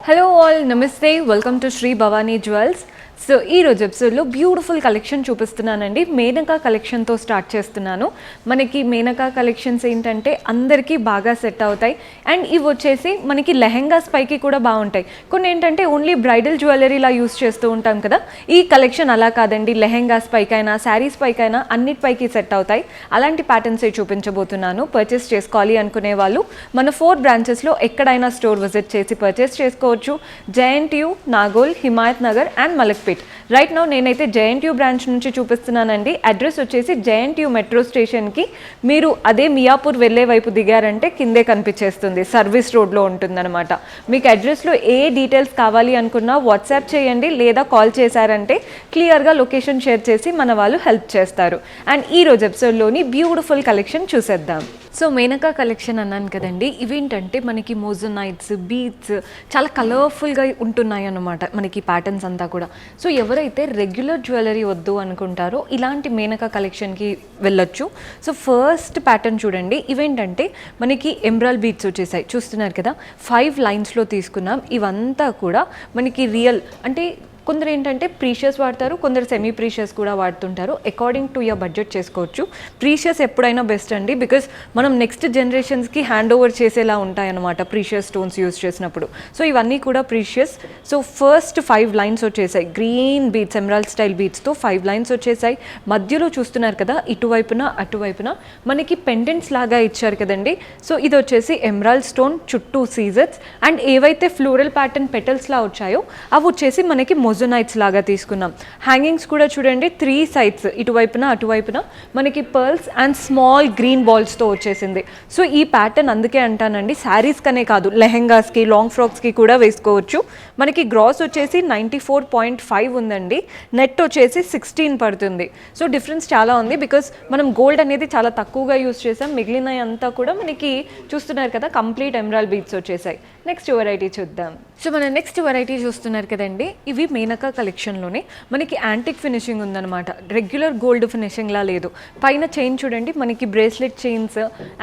Hello all, నమస్తే. Welcome to Shri Bhavani jewels. So ఈ రోజు ఎపిసోడ్లో బ్యూటిఫుల్ కలెక్షన్ చూపిస్తున్నానండి. మేనకా కలెక్షన్తో స్టార్ట్ చేస్తున్నాను. మనకి మేనకా కలెక్షన్స్ ఏంటంటే అందరికీ బాగా సెట్ అవుతాయి. అండ్ ఇవి వచ్చేసి మనకి లెహెంగాస్ పైకి కూడా బాగుంటాయి. కొన్ని ఏంటంటే ఓన్లీ బ్రైడల్ జ్యువెలరీలా యూస్ చేస్తూ ఉంటాం కదా, ఈ కలెక్షన్ అలా కాదండి. లెహెంగాస్ పైకైనా శారీస్ పైకైనా అన్నిటిపైకి సెట్ అవుతాయి. అలాంటి ప్యాటర్న్సే చూపించబోతున్నాను. పర్చేస్ చేసుకోవాలి అనుకునే వాళ్ళు మన 4 బ్రాంచెస్లో ఎక్కడైనా స్టోర్ విజిట్ చేసి పర్చేస్ చేసుకోవచ్చు. JNTU, Nagole, Himayat Nagar and Malakpet. Right now నేనైతే జేఎన్టీయూ బ్రాంచ్ నుంచి చూపిస్తున్నానండి. అడ్రస్ వచ్చేసి జేఎన్టీయూ మెట్రో స్టేషన్కి మీరు అదే మియాపూర్ వెళ్ళే వైపు దిగారంటే కిందే కనిపించేస్తుంది, సర్వీస్ రోడ్లో ఉంటుందన్నమాట. మీకు అడ్రస్లో ఏ డీటెయిల్స్ కావాలి అనుకున్నా వాట్సాప్ చేయండి, లేదా కాల్ చేశారంటే క్లియర్గా లొకేషన్ షేర్ చేసి మన వాళ్ళు హెల్ప్ చేస్తారు. అండ్ ఈ రోజు ఎపిసోడ్లోని బ్యూటిఫుల్ కలెక్షన్ చూసేద్దాం. సో మేనకా కలెక్షన్ అన్నాను కదండి, ఇవేంటంటే మనకి మోజనైట్స్, బీడ్స్ చాలా కలర్ఫుల్గా ఉంటున్నాయి అన్నమాట మనకి ప్యాటర్న్స్ అంతా కూడా. సో ఎవరైతే రెగ్యులర్ జ్యువెలరీ వద్దు అనుకుంటారో ఇలాంటి మేనకా కలెక్షన్కి వెళ్ళొచ్చు. సో ఫస్ట్ ప్యాటర్న్ చూడండి, ఇవేంటంటే మనకి ఎంబ్రాల్ బీడ్స్ వచ్చేసాయి, చూస్తున్నారు కదా. 5 లైన్స్లో తీసుకున్నాం. ఇవంతా కూడా మనకి రియల్ అంటే కొందరు ఏంటంటే ప్రీషియస్ వాడతారు, కొందరు సెమీ ప్రీషియస్ కూడా వాడుతుంటారు. అకార్డింగ్ టు యువర్ బడ్జెట్ చేసుకోవచ్చు. ప్రీషియస్ ఎప్పుడైనా బెస్ట్ అండి, బికాస్ మనం నెక్స్ట్ జనరేషన్స్కి హ్యాండ్ ఓవర్ చేసేలా ఉంటాయన్నమాట ప్రీషియస్ స్టోన్స్ యూస్ చేసినప్పుడు. సో ఇవన్నీ కూడా ప్రీషియస్. సో ఫస్ట్ 5 లైన్స్ వచ్చేసాయి, గ్రీన్ బీడ్స్, ఎమరాల్డ్ స్టైల్ బీడ్స్తో 5 లైన్స్ వచ్చేసాయి. మధ్యలో చూస్తున్నారు కదా, ఇటువైపున అటువైపున మనకి పెండెంట్స్ లాగా ఇచ్చారు కదండి. సో ఇది వచ్చేసి ఎమరాల్డ్ స్టోన్ చుట్టూ సీజర్స్. అండ్ ఏవైతే ఫ్లోరల్ ప్యాటర్న్ పెటల్స్లా వచ్చాయో అవి వచ్చేసి మనకి మోజనైట్స్ లాగా తీసుకున్నాం. హ్యాంగింగ్స్ కూడా చూడండి, 3 సైడ్స్ ఇటువైపున అటువైపున మనకి పర్ల్స్ అండ్ స్మాల్ గ్రీన్ బాల్స్తో వచ్చేసింది. సో ఈ ప్యాటర్న్ అందుకే అంటానండి, శారీస్ కనే కాదు లెహెంగాస్కి, లాంగ్ ఫ్రాక్స్కి కూడా వేసుకోవచ్చు. మనకి గ్రాస్ వచ్చేసి 94.5 ఉందండి, నెట్ వచ్చేసి 16 పడుతుంది. సో డిఫరెన్స్ చాలా ఉంది, బికాస్ మనం గోల్డ్ అనేది చాలా తక్కువగా యూస్ చేసాం. మిగిలిన అంతా కూడా మనకి చూస్తున్నారు కదా కంప్లీట్ ఎమరాల్డ్ బీడ్స్ వచ్చేసాయి. నెక్స్ట్ వెరైటీ చూద్దాం. సో మన నెక్స్ట్ వెరైటీ చూస్తున్నారు కదండి, ఇవి మేనకా కలెక్షన్లోనే మనకి యాంటిక్ ఫినిషింగ్ ఉందన్నమాట. రెగ్యులర్ గోల్డ్ ఫినిషింగ్లా లేదు. పైన చైన్ చూడండి, మనకి బ్రేస్లెట్ చైన్స్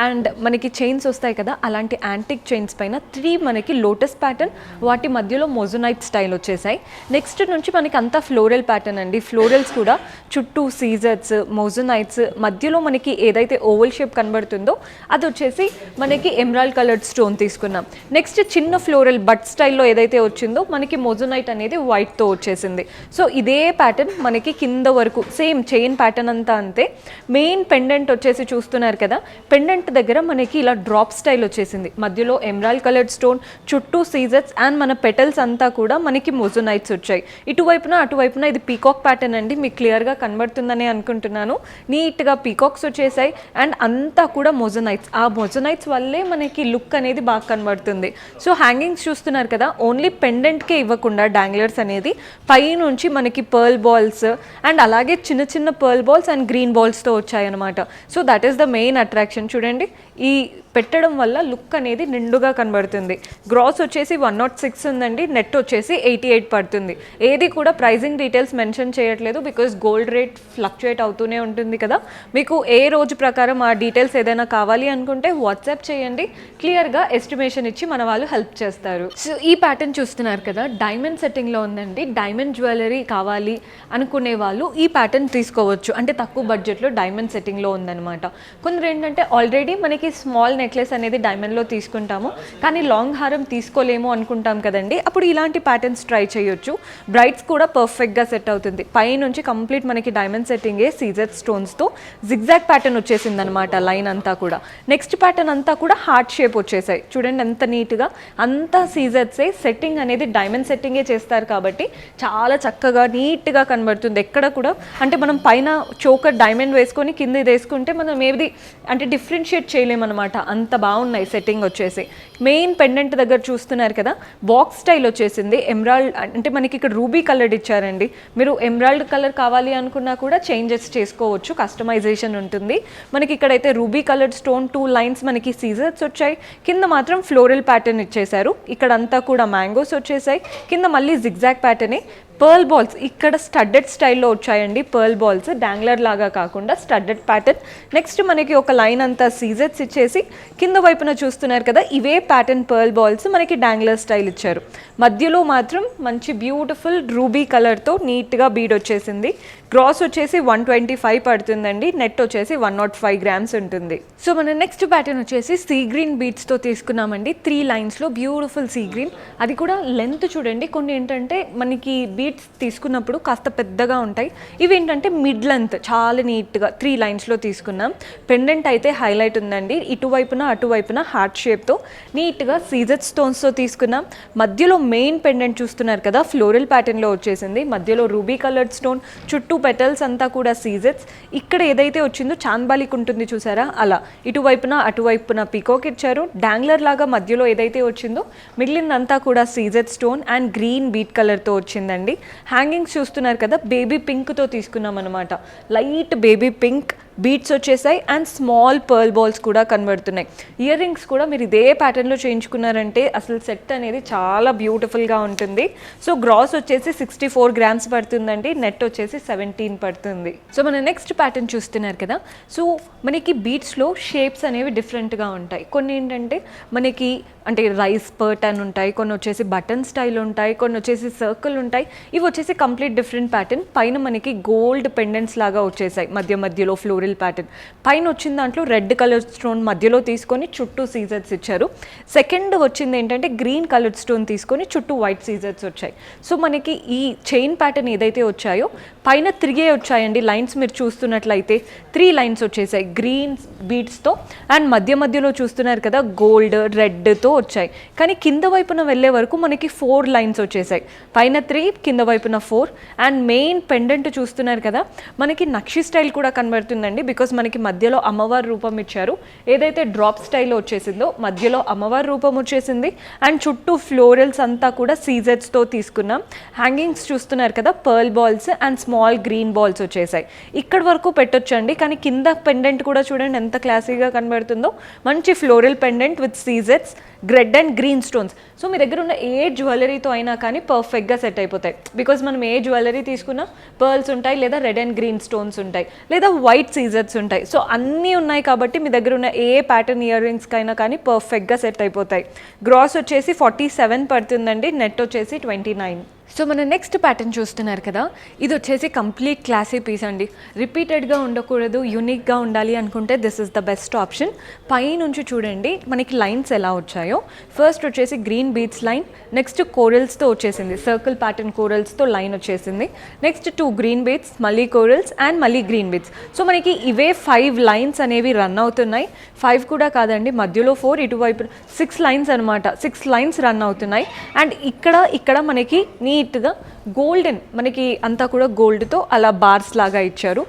అండ్ మనకి చైన్స్ వస్తాయి కదా, అలాంటి యాంటిక్ చైన్స్ పైన 3 మనకి లోటస్ ప్యాటర్న్, వాటి మధ్యలో మోజనైట్ స్టైల్ వచ్చేసాయి. నెక్స్ట్ నుంచి మనకి అంతా ఫ్లోరల్ ప్యాటర్న్ అండి. ఫ్లోరల్స్ కూడా చుట్టూ సీజర్స్, మోజనైట్స్, మధ్యలో మనకి ఏదైతే ఓవల్ షేప్ కనబడుతుందో అది వచ్చేసి మనకి ఎమరాల్డ్ కలర్డ్ స్టోన్ తీసుకున్నాం. నెక్స్ట్ చిన్న ఫ్లోరల్ బట్ స్టైల్లో ఏదైతే వచ్చిందో మనకి మోజనైట్ అనేది వైట్తో వచ్చేసింది. సో ఇదే ప్యాటర్న్ మనకి కింద వరకు సేమ్ చైన్ ప్యాటర్న్ అంతా అంతే. మెయిన్ పెండెంట్ వచ్చేసి చూస్తున్నారు కదా, పెండెంట్ దగ్గర మనకి ఇలా డ్రాప్ స్టైల్ వచ్చేసింది. మధ్యలో ఎమరాల్డ్ కలర్డ్ స్టోన్, చుట్టూ సీజర్స్ అండ్ మన పెటల్స్ అంతా కూడా మనకి మోజనైట్స్ వచ్చాయి. ఇటువైపున అటువైపున ఇది పీకాక్ ప్యాటర్న్ అండి, మీకు క్లియర్గా కనబడుతుందని అనుకుంటున్నాను. నీట్గా పీకాక్స్ వచ్చేసాయి అండ్ అంతా కూడా మోజనైట్స్. ఆ మోజనైట్స్ వల్లే మనకి లుక్ అనేది బాగా కనబడుతుంది. సో హ్యాంగింగ్స్ చూస్తున్నారు కదా, ఓన్లీ పెండెంట్కే ఇవ్వకుండా డాంగ్లర్స్ అనేది పైనుంచి మనకి పర్ల్ బాల్స్ అండ్ అలాగే చిన్న చిన్న పర్ల్ బాల్స్ అండ్ గ్రీన్ బాల్స్తో వచ్చాయన్నమాట. So that is the main attraction. చూడండి, ఈ పెట్టడం వల్ల లుక్ అనేది నిండుగా కనబడుతుంది. గ్రాస్ వచ్చేసి 106 ఉందండి, నెట్ వచ్చేసి 88 పడుతుంది. ఏది కూడా ప్రైజింగ్ డీటెయిల్స్ మెన్షన్ చేయట్లేదు, బికాస్ గోల్డ్ రేట్ ఫ్లక్చుయేట్ అవుతూనే ఉంటుంది కదా. మీకు ఏ రోజు ప్రకారం ఆ డీటెయిల్స్ ఏదైనా కావాలి అనుకుంటే వాట్సాప్ చేయండి, క్లియర్గా ఎస్టిమేషన్ ఇచ్చి మన వాళ్ళు హెల్ప్ చేస్తారు. సో ఈ ప్యాటర్న్ చూస్తున్నారు కదా, డైమండ్ సెట్టింగ్లో ఉందండి. డైమండ్ జ్యువెలరీ కావాలి అనుకునే వాళ్ళు ఈ ప్యాటర్న్ తీసుకోవచ్చు, అంటే తక్కువ బడ్జెట్లో డైమండ్ సెట్టింగ్లో ఉందన్నమాట. కొందరు ఏంటంటే ఆల్రెడీ మనకి స్మాల్ నెక్లెస్ అనేది డైమండ్లో తీసుకుంటాము, కానీ లాంగ్ హారం తీసుకోలేము అనుకుంటాం కదండి, అప్పుడు ఇలాంటి ప్యాటర్న్స్ ట్రై చేయొచ్చు. బ్రైడ్స్ కూడా పర్ఫెక్ట్గా సెట్ అవుతుంది. పైనుంచి కంప్లీట్ మనకి డైమండ్ సెట్టింగే సీజర్ స్టోన్స్తో జిగ్జాగ్ ప్యాటర్న్ వచ్చేసింది అనమాట లైన్ అంతా కూడా. నెక్స్ట్ ప్యాటర్న్ అంతా కూడా హార్ట్ షేప్ వచ్చేసాయి. చూడండి ఎంత నీట్గా, అంతా సీజర్సే. సెట్టింగ్ అనేది డైమండ్ సెట్టింగే చేస్తారు కాబట్టి చాలా చక్కగా నీట్గా కనబడుతుంది. ఎక్కడ కూడా అంటే మనం పైన చోకర్ డైమండ్ వేసుకొని కింద ఇది వేసుకుంటే మనం ఏది అంటే డిఫరెన్షియేట్ చేయలేమన్నమాట, అంత బాగున్నాయి సెట్టింగ్ వచ్చేసి. మెయిన్ పెండెంట్ దగ్గర చూస్తున్నారు కదా, బాక్స్ స్టైల్ వచ్చేసింది. ఎమరాల్డ్ అంటే మనకి ఇక్కడ రూబీ కలర్ ఇచ్చారండి. మీరు ఎమరాల్డ్ కలర్ కావాలి అనుకున్నా కూడా చేంజెస్ చేసుకోవచ్చు, కస్టమైజేషన్ ఉంటుంది. మనకి ఇక్కడైతే రూబీ కలర్ స్టోన్ 2 లైన్స్ మనకి సీజర్స్ వచ్చాయి. కింద మాత్రం ఫ్లోరల్ ప్యాటర్న్ ఇచ్చేసారు. ఇక్కడంతా కూడా మ్యాంగోస్ వచ్చేసాయి. కింద మళ్ళీ జిగ్జాగ్ ప్యాటర్నే. పర్ల్ బాల్స్ ఇక్కడ స్టడ్డెడ్ స్టైల్లో వచ్చాయండి. పర్ల్ బాల్స్ డాంగ్లర్ లాగా కాకుండా స్టడ్డెడ్ ప్యాటర్న్. నెక్స్ట్ మనకి ఒక లైన్ అంతా సీజెట్స్ ఇచ్చేసి కింద వైపున చూస్తున్నారు కదా, ఇవే ప్యాటర్న్ పర్ల్ బాల్స్ మనకి డాంగ్లర్ స్టైల్ ఇచ్చారు. మధ్యలో మాత్రం మంచి బ్యూటిఫుల్ రూబీ కలర్తో నీట్గా బీడ్ వచ్చేసింది. గ్రాస్ వచ్చేసి 125 పడుతుందండి. నెట్ వచ్చేసి 105 గ్రామ్స్ ఉంటుంది. సో మన నెక్స్ట్ ప్యాటర్న్ వచ్చేసి సీ గ్రీన్ బీడ్స్తో తీసుకున్నామండి. 3 లైన్స్లో బ్యూటిఫుల్ సీ గ్రీన్, అది కూడా లెంత్ చూడండి. కొన్ని ఏంటంటే మనకి బీడ్స్ తీసుకున్నప్పుడు కాస్త పెద్దగా ఉంటాయి, ఇవి ఏంటంటే మిడ్ లెంత్ చాలా నీట్గా 3 లైన్స్లో తీసుకున్నాం. పెండెంట్ అయితే హైలైట్ ఉందండి. ఇటువైపున అటువైపున హార్ట్ షేప్తో నీట్గా సీజెడ్ స్టోన్స్తో తీసుకున్నాం. మధ్యలో మెయిన్ పెండెంట్ చూస్తున్నారు కదా, ఫ్లోరల్ ప్యాటర్న్లో వచ్చేసింది. మధ్యలో రూబీ కలర్డ్ స్టోన్, చుట్టూ పెటల్స్ అంతా కూడా సీజెట్స్. ఇక్కడ ఏదైతే వచ్చిందో చాంద్బాలిక్ ఉంటుంది చూసారా, అలా ఇటువైపున అటువైపున పీకాక్ ఇచ్చారు. డాంగ్లర్ లాగా మధ్యలో ఏదైతే వచ్చిందో మిగిలిందంతా కూడా CZ stone and green beat కలర్తో వచ్చిందండి. హ్యాంగింగ్స్ చూస్తున్నారు కదా, బేబీ పింక్తో తీసుకున్నాం అనమాట. లైట్ బేబీ పింక్ బీట్స్ వచ్చేసాయి అండ్ స్మాల్ పర్ల్ బాల్స్ కూడా కనబడుతున్నాయి. ఇయర్ రింగ్స్ కూడా మీరు ఇదే ప్యాటర్న్లో చేయించుకున్నారంటే అసలు సెట్ అనేది చాలా బ్యూటిఫుల్గా ఉంటుంది. సో గ్రాస్ వచ్చేసి 64 గ్రామ్స్ పడుతుందండి. నెట్ వచ్చేసి 17 పడుతుంది. సో మన నెక్స్ట్ ప్యాటర్న్ చూస్తున్నారు కదా, సో మనకి బీట్స్లో షేప్స్ అనేవి డిఫరెంట్గా ఉంటాయి. కొన్ని ఏంటంటే మనకి అంటే రైస్ పర్ట్ అని ఉంటాయి, కొన్ని వచ్చేసి బటన్ స్టైల్ ఉంటాయి, కొన్ని వచ్చేసి సర్కిల్ ఉంటాయి. ఇవి వచ్చేసి కంప్లీట్ డిఫరెంట్ ప్యాటర్న్. పైన మనకి గోల్డ్ పెండెంట్స్ లాగా వచ్చేసాయి, మధ్యలో ఫ్లోరల్ ప్యాటర్న్. పైన వచ్చిన దాంట్లో రెడ్ కలర్ స్టోన్ మధ్యలో తీసుకొని చుట్టూ సీజర్స్ ఇచ్చారు. సెకండ్ వచ్చింది ఏంటంటే గ్రీన్ కలర్ స్టోన్ తీసుకొని చుట్టూ వైట్ సీజర్స్ వచ్చాయి. సో మనకి ఈ చైన్ ప్యాటర్న్ ఏదైతే వచ్చాయో పైన 3 వచ్చాయండి లైన్స్. మీరు చూస్తున్నట్లయితే 3 లైన్స్ వచ్చేసాయి గ్రీన్ బీడ్స్తో అండ్ మధ్యలో చూస్తున్నారు కదా గోల్డ్ రెడ్తో వచ్చాయి. కానీ కింద వైపున వెళ్ళే వరకు మనకి 4 లైన్స్ వచ్చేసాయి. పైన 3, కింద వైపున 4. అండ్ మెయిన్ పెండెంట్ చూస్తున్నారు కదా, మనకి నక్షి స్టైల్ కూడా కనబడుతుందండి. బికాస్ మనకి మధ్యలో అమ్మవారి రూపం ఇచ్చారు. ఏదైతే డ్రాప్ స్టైల్లో వచ్చేసిందో మధ్యలో అమ్మవారి రూపం వచ్చేసింది అండ్ చుట్టూ ఫ్లోరల్స్ అంతా కూడా సీజెట్స్తో తీసుకున్నాం. హ్యాంగింగ్స్ చూస్తున్నారు కదా, pearl balls and small green balls వచ్చేసాయి. ఇక్కడ వరకు పెట్టొచ్చండి, కానీ కింద పెండెంట్ కూడా చూడండి ఎంత క్లాసీగా కనబడుతుందో. మంచి ఫ్లోరల్ పెండెంట్ విత్ సీజెట్స్, red and green stones. So మీ దగ్గర ఉన్న ఏ జ్యువెలరీతో అయినా కానీ పర్ఫెక్ట్గా సెట్ అయిపోతాయి. బికాజ్ మనం ఏ జ్యువెలరీ తీసుకున్నా పర్ల్స్ ఉంటాయి, లేదా రెడ్ అండ్ గ్రీన్ స్టోన్స్ ఉంటాయి, లేదా వైట్ సీజర్స్ ఉంటాయి. సో అన్నీ ఉన్నాయి కాబట్టి మీ దగ్గర ఉన్న ఏ ప్యాటర్న్ ఇయర్ రింగ్స్కి అయినా కానీ పర్ఫెక్ట్గా సెట్ అయిపోతాయి. గ్రాస్ వచ్చేసి 47 పడుతుందండి. నెట్ వచ్చేసి 29. సో మన నెక్స్ట్ ప్యాటర్న్ చూస్తున్నారు కదా, ఇది వచ్చేసి కంప్లీట్ క్లాసీ పీస్ అండి. రిపీటెడ్గా ఉండకూడదు, యూనిక్గా ఉండాలి అనుకుంటే this is the best option. పైనుంచి చూడండి మనకి లైన్స్ ఎలా వచ్చాయో. ఫస్ట్ వచ్చేసి గ్రీన్ బీడ్స్ లైన్, నెక్స్ట్ కోరల్స్తో వచ్చేసింది, సర్కిల్ ప్యాటర్న్ కోరల్స్తో లైన్ వచ్చేసింది. నెక్స్ట్ 2 గ్రీన్ బీడ్స్, మళ్ళీ కోరల్స్ అండ్ మళ్ళీ గ్రీన్ బీడ్స్. సో మనకి ఇవే 5 లైన్స్ అనేవి రన్ అవుతున్నాయి. 5 కూడా కాదండి, మధ్యలో 4, ఇటువైపు 6 లైన్స్ అనమాట. 6 లైన్స్ రన్ అవుతున్నాయి. అండ్ ఇక్కడ మనకి నీట్గా గోల్డెన్, మనకి అంతా కూడా గోల్డ్తో అలా బార్స్ లాగా ఇచ్చారు.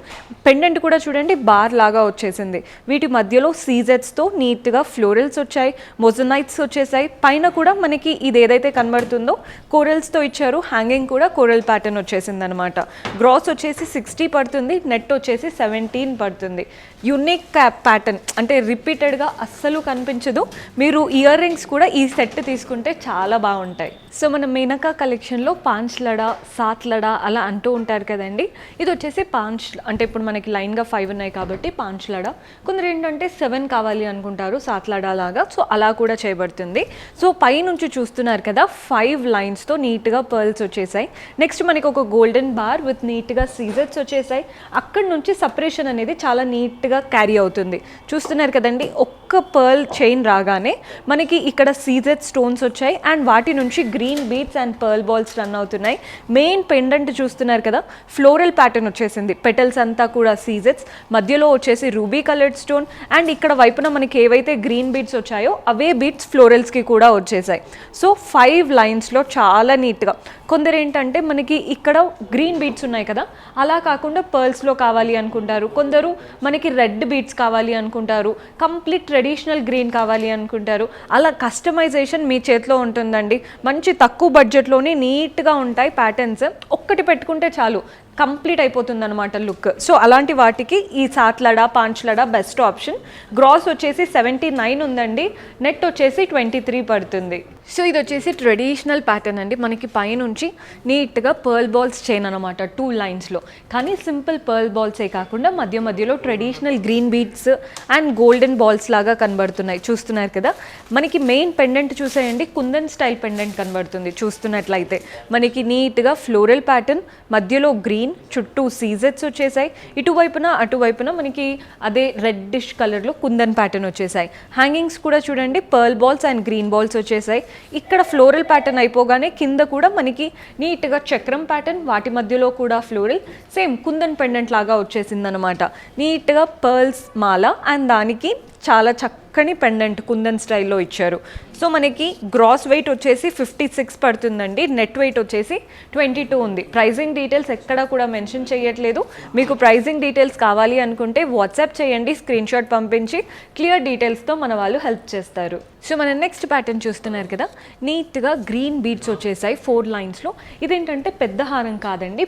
పెండెంట్ కూడా చూడండి బార్ లాగా వచ్చేసింది. వీటి మధ్యలో సీజెట్స్తో నీట్గా ఫ్లోరల్స్ వచ్చాయి, మొజనైట్స్ వచ్చేసాయి. పైన కూడా మనకి ఇది ఏదైతే కనబడుతుందో కోరల్స్తో ఇచ్చారు. హ్యాంగింగ్ కూడా కోరల్ ప్యాటర్న్ వచ్చేసింది అనమాట. గ్రాస్ వచ్చేసి 60 పడుతుంది. నెట్ వచ్చేసి 17 పడుతుంది. యూనిక్ ప్యాటర్న్, అంటే రిపీటెడ్గా అస్సలు కనిపించదు. మీరు ఇయర్ రింగ్స్ కూడా ఈ సెట్ తీసుకుంటే చాలా బాగుంటాయి. సో మన మేనకా కలెక్షన్లో 5 లడా 7 లడా అలా అంటూ ఉంటారు కదండి. ఇది వచ్చేసి 5, అంటే ఇప్పుడు మనకి లైన్గా 5 ఉన్నాయి కాబట్టి 5 లడా. కొందరు ఏంటంటే 7 కావాలి అనుకుంటారు 7 లడా లాగా. సో అలా కూడా చేయబడుతుంది. సో పైనుంచి చూస్తున్నారు కదా 5 లైన్స్తో నీట్గా పర్ల్స్ వచ్చేసాయి. నెక్స్ట్ మనకి ఒక గోల్డెన్ బార్ విత్ నీట్గా సీజెట్స్ వచ్చేసాయి. అక్కడ నుంచి సపరేషన్ అనేది చాలా నీట్గా క్యారీ అవుతుంది. చూస్తున్నారు కదండి, ఒక్క పర్ల్ చైన్ రాగానే మనకి ఇక్కడ సీజెట్ స్టోన్స్ వచ్చాయి అండ్ వాటి నుంచి green beads and pearl balls run అవుతున్నాయి. మెయిన్ పెండెంట్ చూస్తున్నారు కదా, ఫ్లోరల్ ప్యాటర్న్ వచ్చేసింది. పెటల్స్ అంతా కూడా సీజెట్స్, మధ్యలో వచ్చేసి రూబీ కలర్డ్ స్టోన్ అండ్ ఇక్కడ వైపున మనకి ఏవైతే గ్రీన్ బీడ్స్ వచ్చాయో అవే బీడ్స్ ఫ్లోరల్స్కి కూడా వచ్చేసాయి. సో 5 లైన్స్లో చాలా నీట్గా. కొందరు ఏంటంటే మనకి ఇక్కడ గ్రీన్ బీడ్స్ ఉన్నాయి కదా, అలా కాకుండా పర్ల్స్లో కావాలి అనుకుంటారు. కొందరు మనకి రెడ్ బీడ్స్ కావాలి అనుకుంటారు, కంప్లీట్ ట్రెడిషనల్ గ్రీన్ కావాలి అనుకుంటారు. అలా కస్టమైజేషన్ మీ చేతిలో ఉంటుందండి. మంచి తక్కువ బడ్జెట్లోనే నీట్గా ఉంటాయి ప్యాటర్న్స్. ఒక్కటి పెట్టుకుంటే చాలు, కంప్లీట్ అయిపోతుంది అనమాట లుక్. సో అలాంటి వాటికి ఈ 7 లడా 5 లడా బెస్ట్ ఆప్షన్. గ్రాస్ వచ్చేసి 79 ఉందండి, నెట్ వచ్చేసి 23 పడుతుంది. సో ఇది వచ్చేసి ట్రెడిషనల్ ప్యాటర్న్ అండి, మనకి పైనుంచి నీట్గా పర్ల్ బాల్స్ చైన్ అనమాట 2 లైన్స్లో. కానీ సింపుల్ పర్ల్ బాల్సే కాకుండా మధ్య మధ్యలో traditional green beads and golden balls లాగా కనబడుతున్నాయి, చూస్తున్నారు కదా. మనకి మెయిన్ పెండెంట్ చూసేయండి, కుందన్ స్టైల్ పెండెంట్ కనబడుతుంది చూస్తున్నట్లయితే. మనకి నీట్గా ఫ్లోరల్ ప్యాటర్న్, మధ్యలో గ్రీన్, చుట్టూ సీజెట్స్ వచ్చేసాయి. ఇటువైపున అటువైపున మనకి అదే రెడ్డిష్ కలర్లో కుందన్ ప్యాటర్న్ వచ్చేసాయి. హ్యాంగింగ్స్ కూడా చూడండి, pearl balls and green balls వచ్చేసాయి. ఇక్కడ ఫ్లోరల్ ప్యాటర్న్ అయిపోగానే కింద కూడా మనకి నీట్గా చక్రం ప్యాటర్న్, వాటి మధ్యలో కూడా ఫ్లోరల్, సేమ్ కుందన్ పెండెంట్ లాగా వచ్చేసింది అనమాట. నీట్గా పర్ల్స్ మాల అండ్ దానికి చాలా చక్కని పెండెంట్ కుందన్ స్టైల్లో ఇచ్చారు. సో మనకి గ్రాస్ వెయిట్ వచ్చేసి 56 పడుతుందండి, నెట్ వెయిట్ వచ్చేసి 22 ఉంది. ప్రైజింగ్ డీటెయిల్స్ ఎక్కడా కూడా మెన్షన్ చేయట్లేదు. మీకు ప్రైజింగ్ డీటెయిల్స్ కావాలి అనుకుంటే వాట్సాప్ చేయండి, స్క్రీన్ షాట్ పంపించి క్లియర్ డీటెయిల్స్తో మన వాళ్ళు హెల్ప్ చేస్తారు. సో మన నెక్స్ట్ ప్యాటర్న్ చూస్తున్నారు కదా, నీట్గా గ్రీన్ బీడ్స్ వచ్చేసాయి 4 లైన్స్లో. ఇదేంటంటే పెద్ద హారం కాదండి,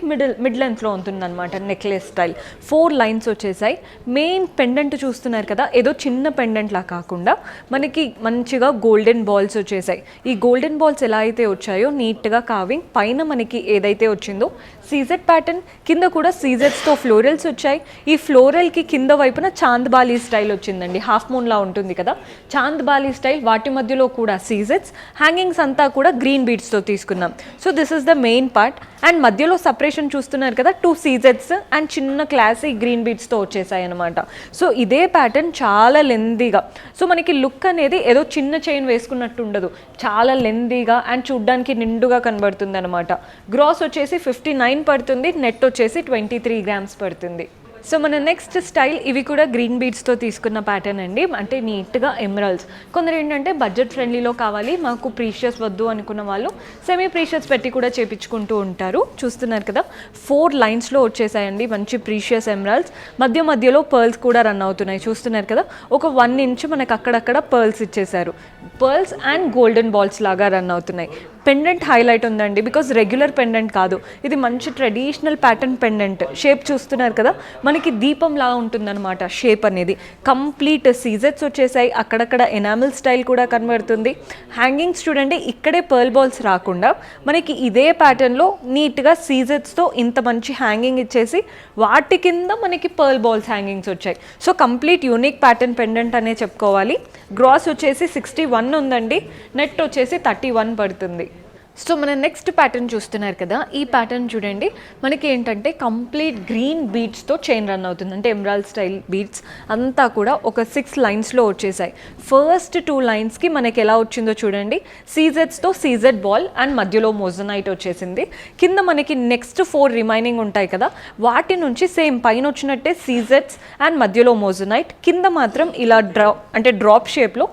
మిడ్ లెంత్లో ఉంటుందన్నమాట, నెక్లెస్ స్టైల్. 4 లైన్స్ వచ్చేసాయి. మెయిన్ పెండెంట్ చూస్తున్నారు కదా, ఏదో చిన్న పెండెంట్లా కాకుండా మనకి మంచిగా గోల్డెన్ బాల్స్ వచ్చేసాయి. ఈ గోల్డెన్ బాల్స్ ఎలా అయితే వచ్చాయో నీట్గా కావింగ్, పైన మనకి ఏదైతే వచ్చిందో సీజెట్ ప్యాటర్న్, కింద కూడా సీజెట్స్తో ఫ్లోరల్స్ వచ్చాయి. ఈ ఫ్లోరల్కి కింద వైపున చాంద్ బాలీ స్టైల్ వచ్చిందండి, హాఫ్ మూన్లా ఉంటుంది కదా, చాంద్ బాలీ స్టైల్. వాటి మధ్యలో కూడా సీజెట్స్, హ్యాంగింగ్స్ అంతా కూడా గ్రీన్ బీడ్స్తో తీసుకున్నాం. So this is the main part. And మధ్యలో సపరేషన్ చూస్తున్నారు కదా, 2 సీజెట్స్ అండ్ చిన్న క్లాసీ గ్రీన్ బీడ్స్తో వచ్చేసాయి అనమాట. సో ఇదే ప్యాటర్న్ చాలా లెందీగా, సో మనకి లుక్ అనేది ఏదో చిన్న చైన్ వేసుకున్నట్టు ఉండదు, చాలా లెందీగా అండ్ చూడ్డానికి నిండుగా కనబడుతుంది అనమాట. గ్రాస్ వచ్చేసి 59 పడుతుంది, నెట్ వచ్చేసి 23 గ్రామ్స్ పడుతుంది. సో మన నెక్స్ట్ స్టైల్, ఇవి కూడా గ్రీన్ బీడ్స్తో తీసుకున్న ప్యాటర్న్ అండి, అంటే నీట్గా ఎమరాల్డ్స్. కొందరు ఏంటంటే బడ్జెట్ ఫ్రెండ్లీలో కావాలి, మాకు ప్రీషియస్ వద్దు అనుకున్న వాళ్ళు సెమీ ప్రీషియస్ పెట్టి కూడా చేపించుకుంటూ ఉంటారు. చూస్తున్నారు కదా, 4 లైన్స్లో వచ్చేసాయండి మంచి ప్రీషియస్ ఎమరాల్డ్స్. మధ్య మధ్యలో పర్ల్స్ కూడా రన్ అవుతున్నాయి, చూస్తున్నారు కదా. ఒక 1 ఇంచ్ మనకు అక్కడక్కడ పర్ల్స్ ఇచ్చేసారు, పర్ల్స్ అండ్ గోల్డెన్ బాల్స్ లాగా రన్ అవుతున్నాయి. పెండెంట్ హైలైట్ ఉందండి, బికాజ్ రెగ్యులర్ పెండెంట్ కాదు, ఇది మంచి ట్రెడిషనల్ ప్యాటర్న్ పెండెంట్. షేప్ చూస్తున్నారు కదా, మనకి దీపంలా ఉంటుందన్నమాట షేప్ అనేది. కంప్లీట్ సీజెట్స్ వచ్చేసాయి, అక్కడక్కడ ఎనామిల్ స్టైల్ కూడా కనబడుతుంది. హ్యాంగింగ్స్ చూడండి, ఇక్కడే పర్ల్ బాల్స్ రాకుండా మనకి ఇదే ప్యాటర్న్లో నీట్గా సీజెట్స్తో ఇంత మంచి హ్యాంగింగ్ ఇచ్చేసి వాటి కింద మనకి పర్ల్ బాల్స్ హ్యాంగింగ్స్ వచ్చాయి. So complete unique pattern pendant అనే చెప్పుకోవాలి. గ్రాస్ వచ్చేసి 61 ఉందండి, నెట్ వచ్చేసి 31 పడుతుంది. సో మన నెక్స్ట్ ప్యాటర్న్ చూస్తున్నారు కదా, ఈ ప్యాటర్న్ చూడండి, మనకి ఏంటంటే కంప్లీట్ గ్రీన్ బీడ్స్తో చైన్ రన్ అవుతుంది, అంటే ఎమరాల్డ్ స్టైల్ బీడ్స్ అంతా కూడా ఒక 6 లైన్స్లో వచ్చేసాయి. ఫస్ట్ 2 లైన్స్కి మనకి ఎలా వచ్చిందో చూడండి, సీజెట్స్తో సీజెట్ బాల్ అండ్ మధ్యలో మోజనైట్ వచ్చేసింది. కింద మనకి నెక్స్ట్ 4 రిమైనింగ్ ఉంటాయి కదా, వాటి నుంచి సేమ్ పైన వచ్చినట్టే సీజెట్స్ అండ్ మధ్యలో మోజనైట్, కింద మాత్రం ఇలా డ్రాప్ షేప్లో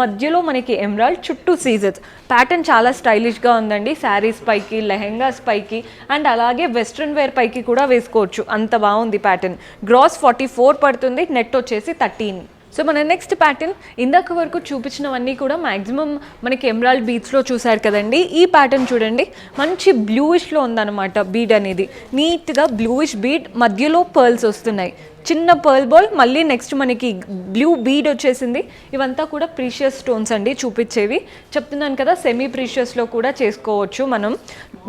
మధ్యలో మనకి ఎమరాల్డ్, చుట్టూ సీజెట్స్. ప్యాటర్న్ చాలా స్టైలిష్గా ఉందండి, శారీస్ పైకి, లెహెంగాస్ పైకి అండ్ అలాగే వెస్ట్రన్ వేర్ పైకి కూడా వేసుకోవచ్చు, అంత బాగుంది ప్యాటర్న్. గ్రాస్ 44 పడుతుంది, నెట్ వచ్చేసి 13. సో మన నెక్స్ట్ ప్యాటర్న్, ఇందాక వరకు చూపించినవన్నీ కూడా మ్యాక్సిమం మనకి ఎమరాల్డ్ బీడ్స్లో చూసారు కదండి. ఈ ప్యాటర్న్ చూడండి, మంచి బ్లూయిష్లో ఉందన్నమాట బీడ్ అనేది. నీట్గా బ్లూయిష్ బీడ్, మధ్యలో పర్ల్స్ వస్తున్నాయి, చిన్న పర్ల్ బాల్, మళ్ళీ నెక్స్ట్ మనకి బ్లూ బీడ్ వచ్చేసింది. ఇవంతా కూడా ప్రీషియస్ స్టోన్స్ అండి చూపించేవి, చెప్తున్నాను కదా, సెమీ ప్రీషియస్లో కూడా చేసుకోవచ్చు మనం.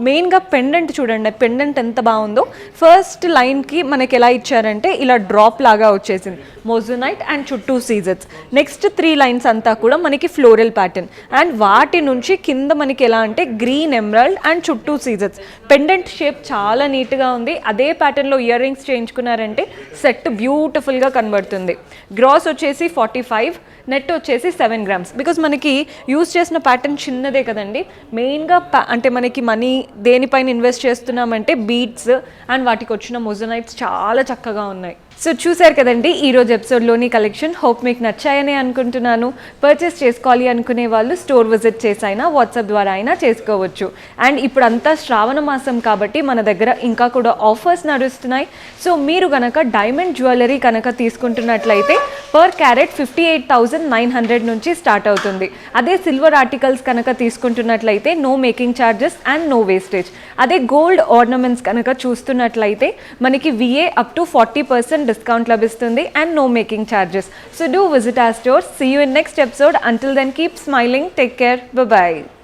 మెయిన్గా పెండెంట్ చూడండి, పెండెంట్ ఎంత బాగుందో. ఫస్ట్ లైన్కి మనకి ఎలా ఇచ్చారంటే ఇలా డ్రాప్ లాగా వచ్చేసింది, మోజనైట్ అండ్ చుట్టూ సీజెట్స్. నెక్స్ట్ 3 లైన్స్ అంతా కూడా మనకి ఫ్లోరల్ ప్యాటర్న్ అండ్ వాటి నుంచి కింద మనకి ఎలా అంటే గ్రీన్ ఎమరాల్డ్ అండ్ చుట్టూ సీజెట్స్. పెండెంట్ షేప్ చాలా నీట్గా ఉంది. అదే ప్యాటర్న్లో ఇయర్ రింగ్స్ చేయించుకున్నారంటే సెట్ బ్యూటిఫుల్గా కనబడుతుంది. గ్రాస్ వచ్చేసి 45, నెట్ వచ్చేసి 7 గ్రామ్స్. బికాజ్ మనకి యూజ్ చేసిన ప్యాటర్న్ చిన్నదే కదండి, మెయిన్గా అంటే మనకి మనీ దేనిపైన ఇన్వెస్ట్ చేస్తున్నామంటే బీడ్స్ అండ్ వాటికి వచ్చిన మొజనైట్స్ చాలా చక్కగా ఉన్నాయి. సో చూసారు కదండి ఈరోజు ఎపిసోడ్లోని కలెక్షన్. హోప్ మీకు నచ్చాయని అనుకుంటున్నాను. పర్చేస్ చేసుకోవాలి అనుకునే వాళ్ళు స్టోర్ విజిట్ చేసి అయినా వాట్సాప్ ద్వారా అయినా చేసుకోవచ్చు. అండ్ ఇప్పుడు అంతా శ్రావణ మాసం కాబట్టి మన దగ్గర ఇంకా కూడా ఆఫర్స్ నడుస్తున్నాయి. సో మీరు కనుక డైమండ్ జ్యువెలరీ కనుక తీసుకుంటున్నట్లయితే పర్ క్యారెట్ 58,900 నుంచి స్టార్ట్ అవుతుంది. అదే సిల్వర్ ఆర్టికల్స్ కనుక తీసుకుంటున్నట్లయితే no making charges and no wastage. అదే గోల్డ్ ఆర్నమెంట్స్ కనుక చూస్తున్నట్లయితే మనకి VA up to 40% discount labhistundi and no making charges. So do visit our stores. See you in next episode. Until then, keep smiling. Take care. Bye bye.